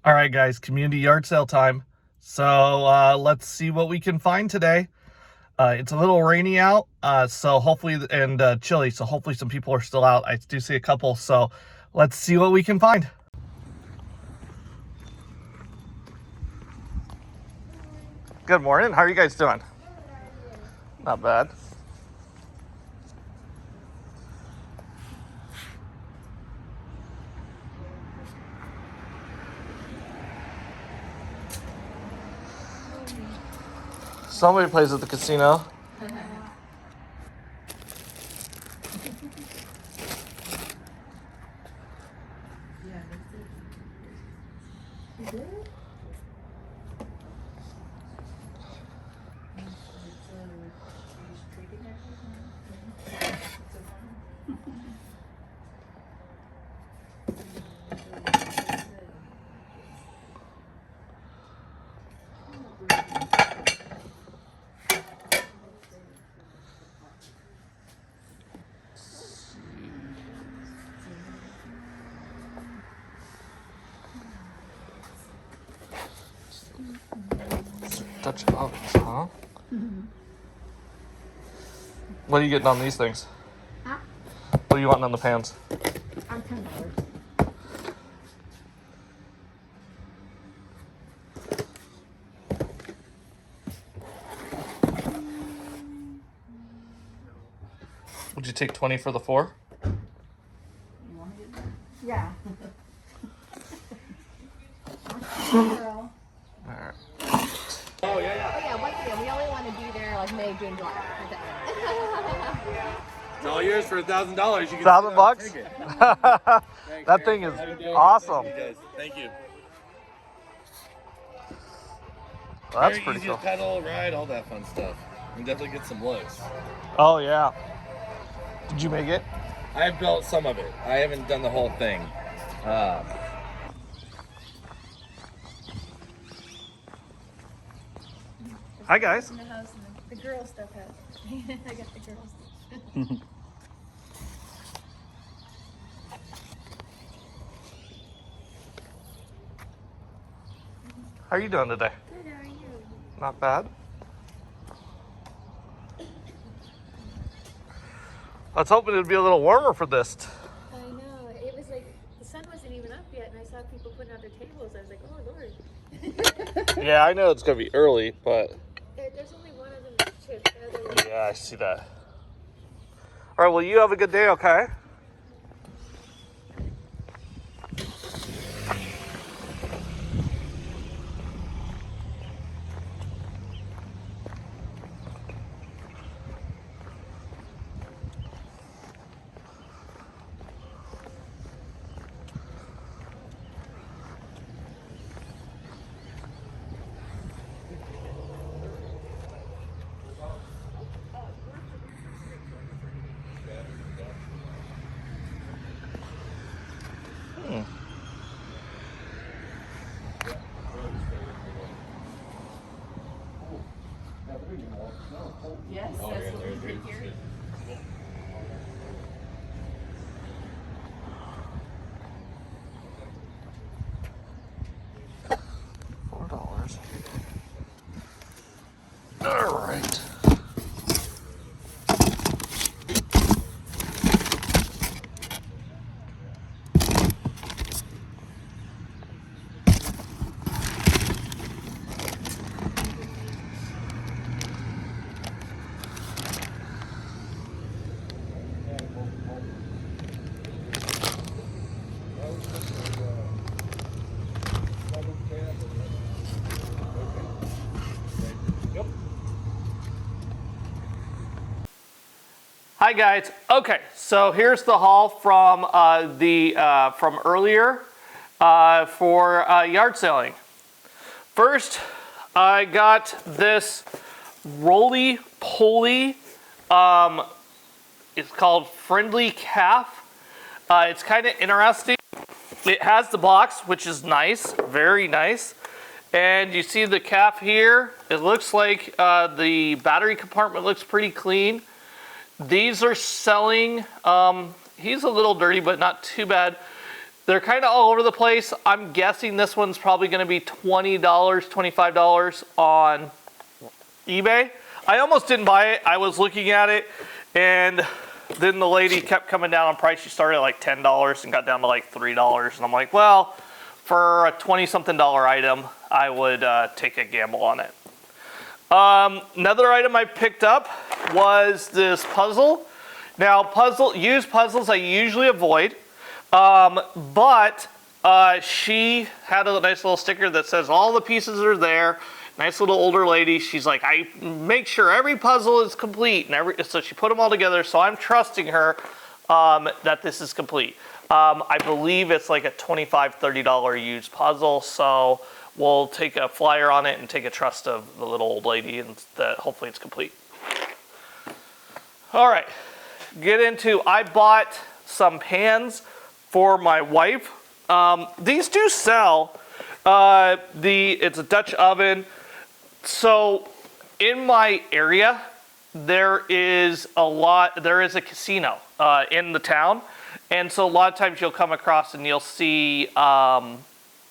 All right, guys, community yard sale time. So let's see what we can find today. It's a little rainy out, so hopefully, and chilly, so hopefully some people are still out. I do see a couple, so let's see what we can find. Good morning. How are you guys doing? Not bad. Somebody plays at the casino. Dutch ovens, huh? What are you getting on these things? Huh? What are you wanting on the pans? I'm $10. Would you take 20 for the 4? You want to get that? Yeah. Girl. All right. Oh yeah, once again, we only want to be there like May, June, July. It's all yours for $1,000. You can $1,000? take it. That thing is awesome. Thank you. Well, that's Very pretty easy cool. to pedal, ride, all that fun stuff. And definitely get some lows. Oh yeah. Did you make it? I've built some of it. I haven't done the whole thing. Hi guys. In the house and the girl stuff has. I got the girl stuff. How are you doing today? Good, how are you? Not bad. I was hoping it'd be a little warmer for this. I know. It was like the sun wasn't even up yet, and I saw people putting out their tables. I was like, oh Lord. Yeah, I know it's gonna be early, but There's only one of them that's chipped. The other one. yeah, I see that. All right, well, you have a good day, okay? Yes, that's what we did here. $4. All right. Hi guys. Okay, so here's the haul from from earlier for yard selling. First, I got this roly poly. It's called Friendly Calf. It's kind of interesting. It has the box, which is nice, very nice. And you see the calf here. It looks like the battery compartment looks pretty clean. These are selling, he's a little dirty, but not too bad. They're kind of all over the place. I'm guessing this one's probably going to be $20, $25 on eBay. I almost didn't buy it. I was looking at it, and then the lady kept coming down on price. She started at like $10 and got down to like $3. And I'm like, well, for a 20-something item, I would take a gamble on it. Another item I picked up was this puzzle. Now, used puzzles I usually avoid, but she had a nice little sticker that says all the pieces are there. Nice little older lady. She's like, I make sure every puzzle is complete, and so she put them all together. So I'm trusting her that this is complete. I believe it's like a $25, $30 used puzzle. So we'll take a flyer on it and take a trust of the little old lady, and that hopefully it's complete. All right, I bought some pans for my wife. These do sell. It's a Dutch oven. So in my area, there is a casino in the town. And so a lot of times you'll come across and you'll see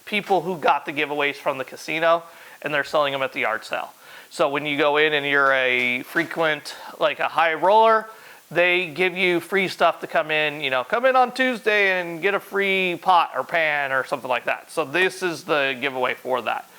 people who got the giveaways from the casino, and they're selling them at the yard sale. So when you go in and you're a frequent, like a high roller, they give you free stuff to come in, come in on Tuesday and get a free pot or pan or something like that. So this is the giveaway for that.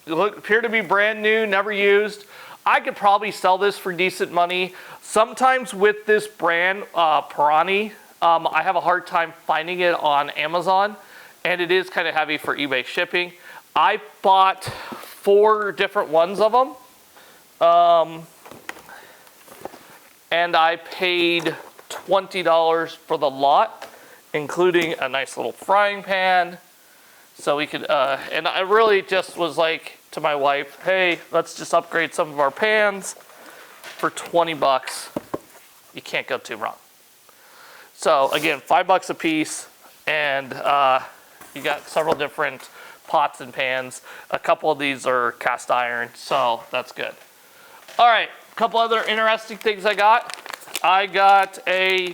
Appear to be brand new, never used. I could probably sell this for decent money. Sometimes with this brand, Pirani, I have a hard time finding it on Amazon, and it is kind of heavy for eBay shipping. I bought 4 different ones of them, and I paid $20 for the lot, including a nice little frying pan. So we could, and I really just was like to my wife, hey, let's just upgrade some of our pans for 20 bucks. You can't go too wrong. So again, $5 a piece, and you got several different pots and pans. A couple of these are cast iron, so that's good. All right, a couple other interesting things I got. I got a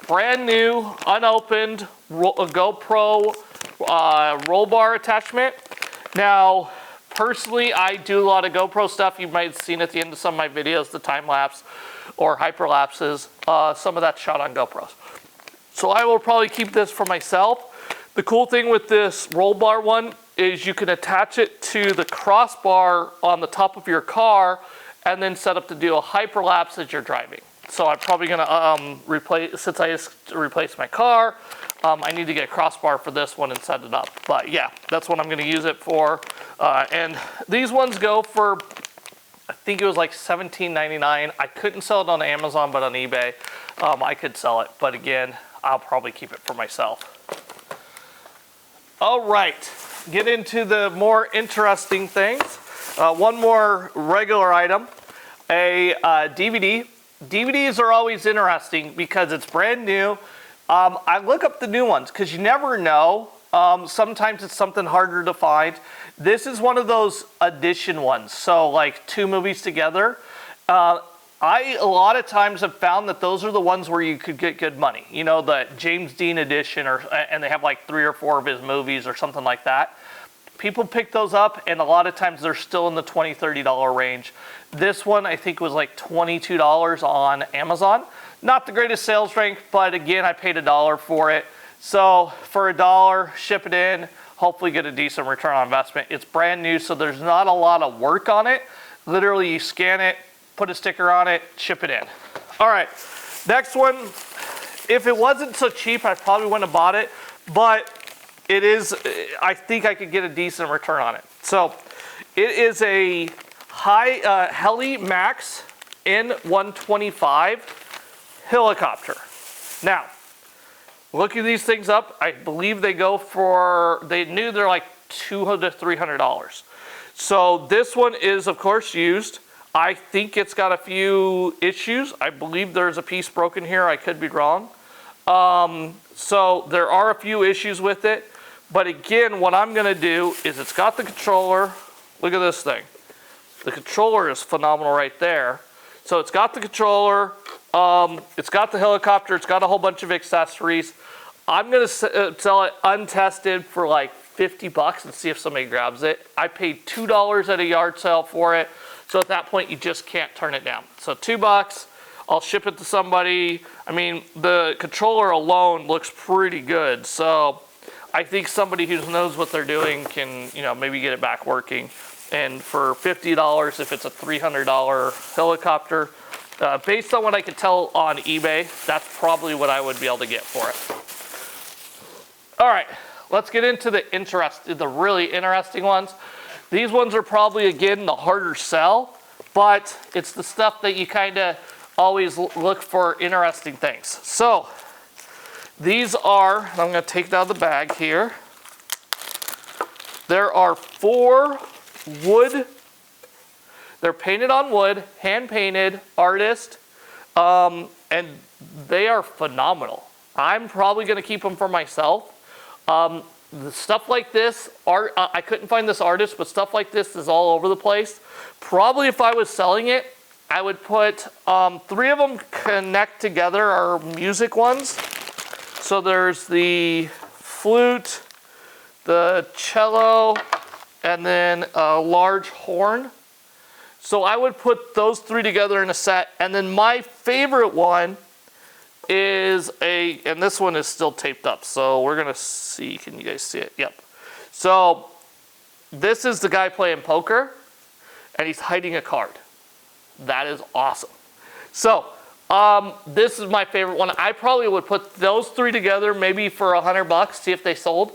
brand new, unopened GoPro roll bar attachment. Now, personally, I do a lot of GoPro stuff. You might have seen at the end of some of my videos, the time lapse or hyperlapses. Some of that's shot on GoPros. So I will probably keep this for myself. The cool thing with this roll bar one is you can attach it to the crossbar on the top of your car and then set up to do a hyperlapse as you're driving. So I'm probably gonna since I just replaced my car, I need to get a crossbar for this one and set it up. But yeah, that's what I'm gonna use it for. And these ones go for, I think it was like $17.99. I couldn't sell it on Amazon, but on eBay, I could sell it. But again, I'll probably keep it for myself. All right, get into the more interesting things. One more regular item, a DVD. DVDs are always interesting because it's brand new. I look up the new ones because you never know. Sometimes it's something harder to find. This is one of those edition ones. So like 2 movies together. I a lot of times have found that those are the ones where you could get good money. You know, the James Dean edition, and they have like 3 or 4 of his movies or something like that. People pick those up, and a lot of times they're still in the $20, $30 range. This one, I think, was like $22 on Amazon. Not the greatest sales strength, but again, I paid $1 for it. So for $1, ship it in, hopefully get a decent return on investment. It's brand new, so there's not a lot of work on it. Literally, you scan it, put a sticker on it, ship it in. All right, next one. If it wasn't so cheap, I probably wouldn't have bought it, but it is, I think I could get a decent return on it. So it is a Heli Max N125 helicopter. Now, looking these things up, I believe they go for, they're like $200 to $300. So this one is, of course, used. I think it's got a few issues. I believe there's a piece broken here. I could be wrong. So there are a few issues with it. But again, what I'm going to do is it's got the controller. Look at this thing. The controller is phenomenal right there. So it's got the controller. It's got the helicopter. It's got a whole bunch of accessories. I'm gonna sell it untested for like 50 bucks and see if somebody grabs it. I paid $2 at a yard sale for it. So at that point, you just can't turn it down. So $2, I'll ship it to somebody. I mean, the controller alone looks pretty good. So I think somebody who knows what they're doing can, you know, maybe get it back working. And for $50, if it's a $300 helicopter, based on what I could tell on eBay, that's probably what I would be able to get for it. All right, let's get into the really interesting ones. These ones are probably, again, the harder sell, but it's the stuff that you kind of always look for interesting things. So these are, I'm going to take it out of the bag here. There are 4 wood. They're painted on wood, hand painted, artist, and they are phenomenal. I'm probably going to keep them for myself. The stuff like this, I couldn't find this artist, but stuff like this is all over the place. Probably if I was selling it, I would put 3 of them connect together are music ones. So there's the flute, the cello, and then a large horn. So I would put those 3 together in a set. And then my favorite one is and this one is still taped up. So we're gonna see, can you guys see it? Yep. So this is the guy playing poker and he's hiding a card. That is awesome. So this is my favorite one. I probably would put those 3 together maybe for $100, see if they sold.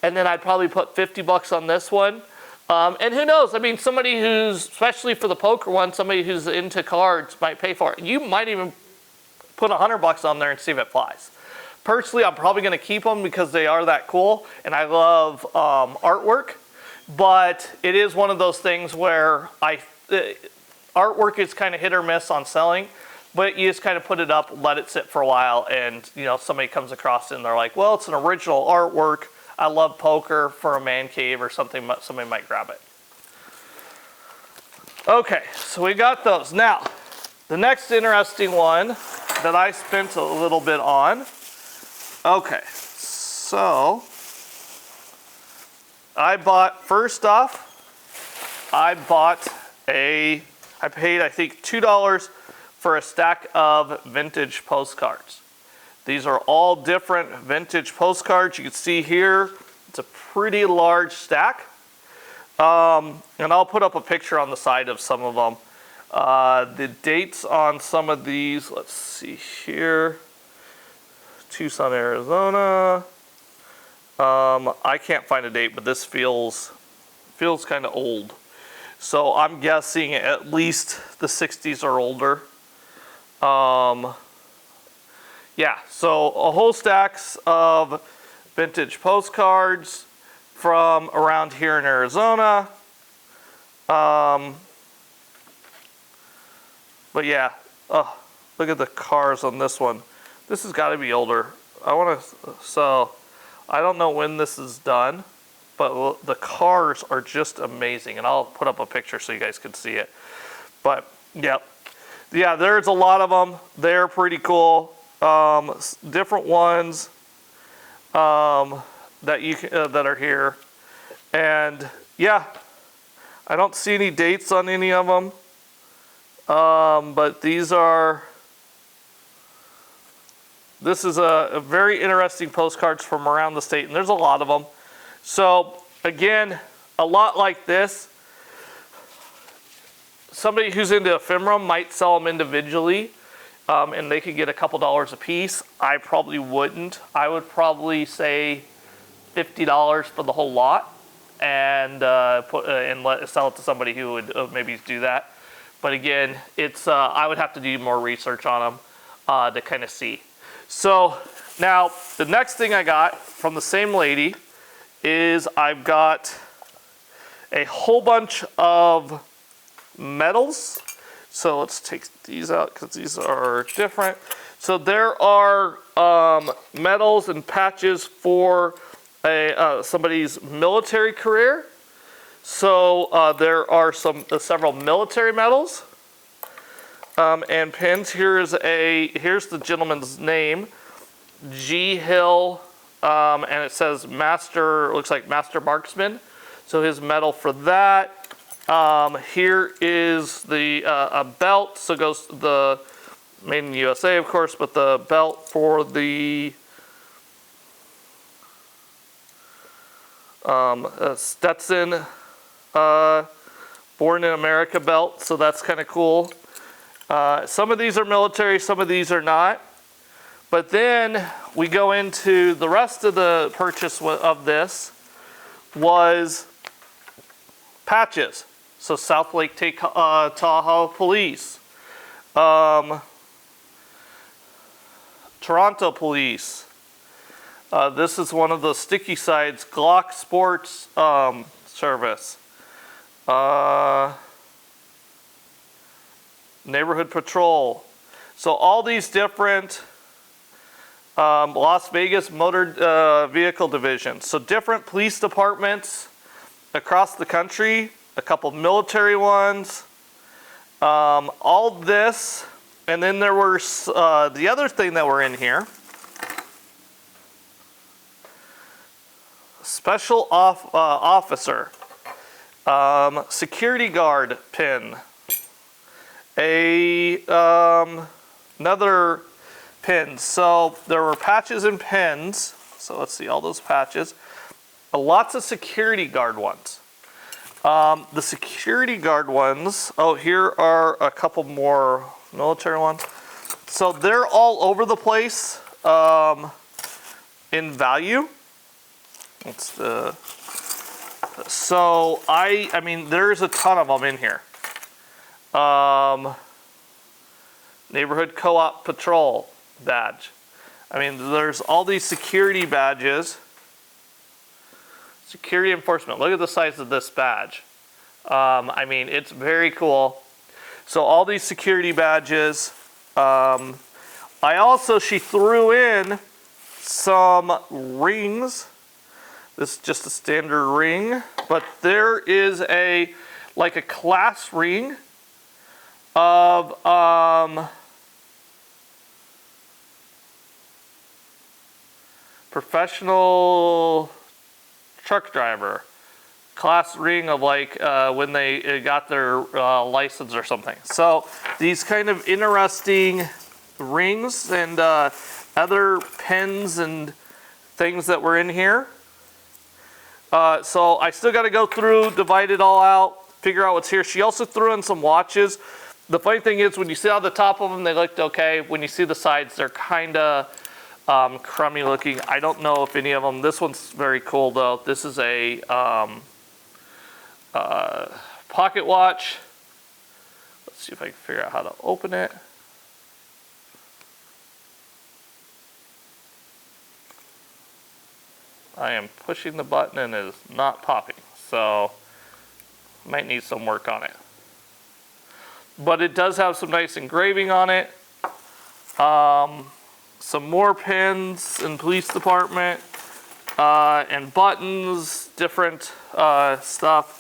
And then I'd probably put 50 bucks on this one. And who knows? I mean, somebody who's, especially for the poker one, somebody who's into cards might pay for it. You might even put $100 on there and see if it flies. Personally, I'm probably going to keep them because they are that cool, and I love artwork. But it is one of those things where artwork is kind of hit or miss on selling. But you just kind of put it up, let it sit for a while, and you know somebody comes across it and they're like, "Well, it's an original artwork. I love poker for a man cave or something." Somebody might grab it. Okay, so we got those. Now, the next interesting one that I spent a little bit on. Okay, so first off, I paid I think $2 for a stack of vintage postcards. These are all different vintage postcards. You can see here, it's a pretty large stack. And I'll put up a picture on the side of some of them. The dates on some of these, let's see here. Tucson, Arizona. I can't find a date, but this feels kind of old. So I'm guessing at least the 60s or older. Yeah, so a whole stacks of vintage postcards from around here in Arizona. But yeah, look at the cars on this one. This has got to be older. So I don't know when this is done, but the cars are just amazing. And I'll put up a picture so you guys can see it. But yeah, there's a lot of them. They're pretty cool. Different ones that are here, and yeah, I don't see any dates on any of them, but this is a very interesting postcards from around the state, and there's a lot of them. So again, a lot like this, somebody who's into ephemera might sell them individually. And they could get a couple dollars a piece. I probably wouldn't. I would probably say $50 for the whole lot, and sell it to somebody who would maybe do that. But again, it's I would have to do more research on them to kind of see. So now the next thing I got from the same lady is I've got a whole bunch of medals. So let's take these out because these are different. So there are medals and patches for somebody's military career. So there are several military medals and pins. Here's the gentleman's name, G. Hill and it says Master, looks like Master Marksman. So his medal for that. Here is the a belt, so it goes to the made in the USA, of course, but the belt for the Stetson Born in America belt, so that's kind of cool. Some of these are military, some of these are not. But then we go into the rest of the purchase of this was patches. So South Lake Tahoe Police, Toronto Police. This is one of the sticky sides, Glock Sports Service. Neighborhood Patrol. So all these different Las Vegas Motor Vehicle Divisions. So different police departments across the country, a couple military ones, all this, and then there were the other thing that were in here. Special officer, security guard pin, another pin. So there were patches and pins. So let's see, all those patches. Lots of security guard ones. The security guard ones, oh, here are a couple more military ones. So they're all over the place in value. It's the, so I mean, there's a ton of them in here. Neighborhood Co-op Patrol badge. I mean, there's all these security badges. Security enforcement. Look at the size of this badge. I mean, it's very cool. So all these security badges. She threw in some rings. This is just a standard ring, but there is like a class ring of professional truck driver. Class ring of like when they got their license or something. So these kind of interesting rings and other pens and things that were in here. So I still got to go through, divide it all out, figure out what's here. She also threw in some watches. The funny thing is, when you see on the top of them, they looked okay. When you see the sides, they're kind of crummy looking. I don't know if any of them. This one's very cool though. This is a pocket watch. Let's see if I can figure out how to open it. I am pushing the button and it is not popping, so might need some work on it. But it does have some nice engraving on it. Some more pins in police department and buttons, different stuff.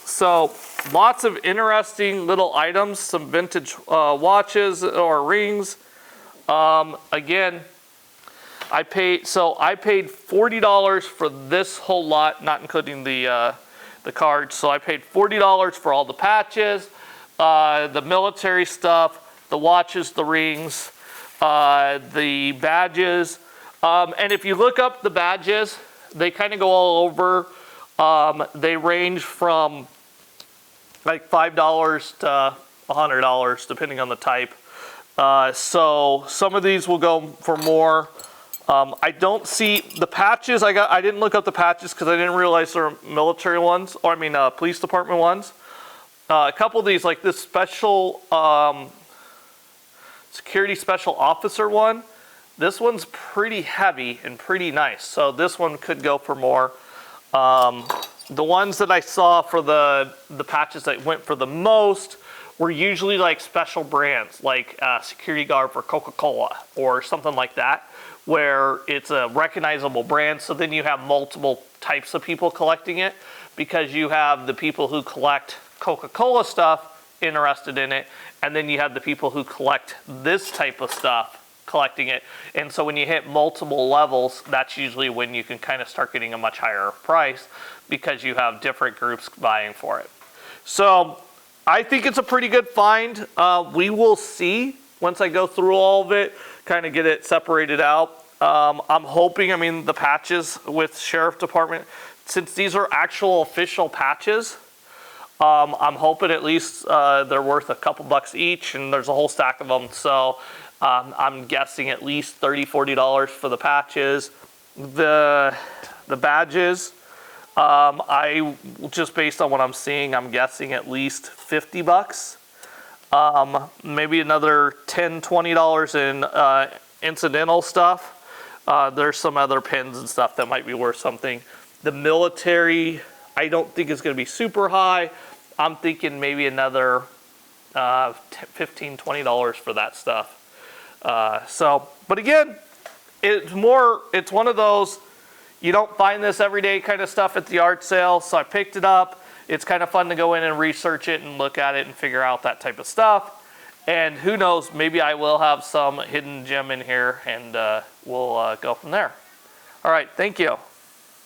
So lots of interesting little items, some vintage watches or rings. Again, I paid $40 for this whole lot, not including the cards. So I paid $40 for all the patches, the military stuff, the watches, the rings, the badges. And if you look up the badges, they kind of go all over. They range from like $5 to $100, depending on the type. So some of these will go for more. I don't see the patches. I didn't look up the patches because I didn't realize they're military ones, or I mean police department ones. A couple of these, like this special security special officer one. This one's pretty heavy and pretty nice, so this one could go for more. The ones that I saw for the patches that went for the most were usually like special brands, like security guard for Coca-Cola or something like that, where it's a recognizable brand. So then you have multiple types of people collecting it, because you have the people who collect Coca-Cola stuff interested in it, and then you have the people who collect this type of stuff collecting it. And so when you hit multiple levels, that's usually when you can kind of start getting a much higher price because you have different groups buying for it. So I think it's a pretty good find. We will see once I go through all of it, kind of get it separated out. I'm hoping, I mean, the patches with Sheriff Department, since these are actual official patches, I'm hoping at least they're worth a couple bucks each, and there's a whole stack of them. So I'm guessing at least $30, $40 for the patches. The badges, I just based on what I'm seeing, I'm guessing at least 50 bucks. Maybe another $10, $20 in incidental stuff. There's some other pins and stuff that might be worth something. The military, I don't think is going to be super high. I'm thinking maybe another $15, $20 for that stuff. But again, it's one of those, you don't find this everyday kind of stuff at the yard sale. So I picked it up. It's kind of fun to go in and research it and look at it and figure out that type of stuff. And who knows, maybe I will have some hidden gem in here, and we'll go from there. All right, thank you.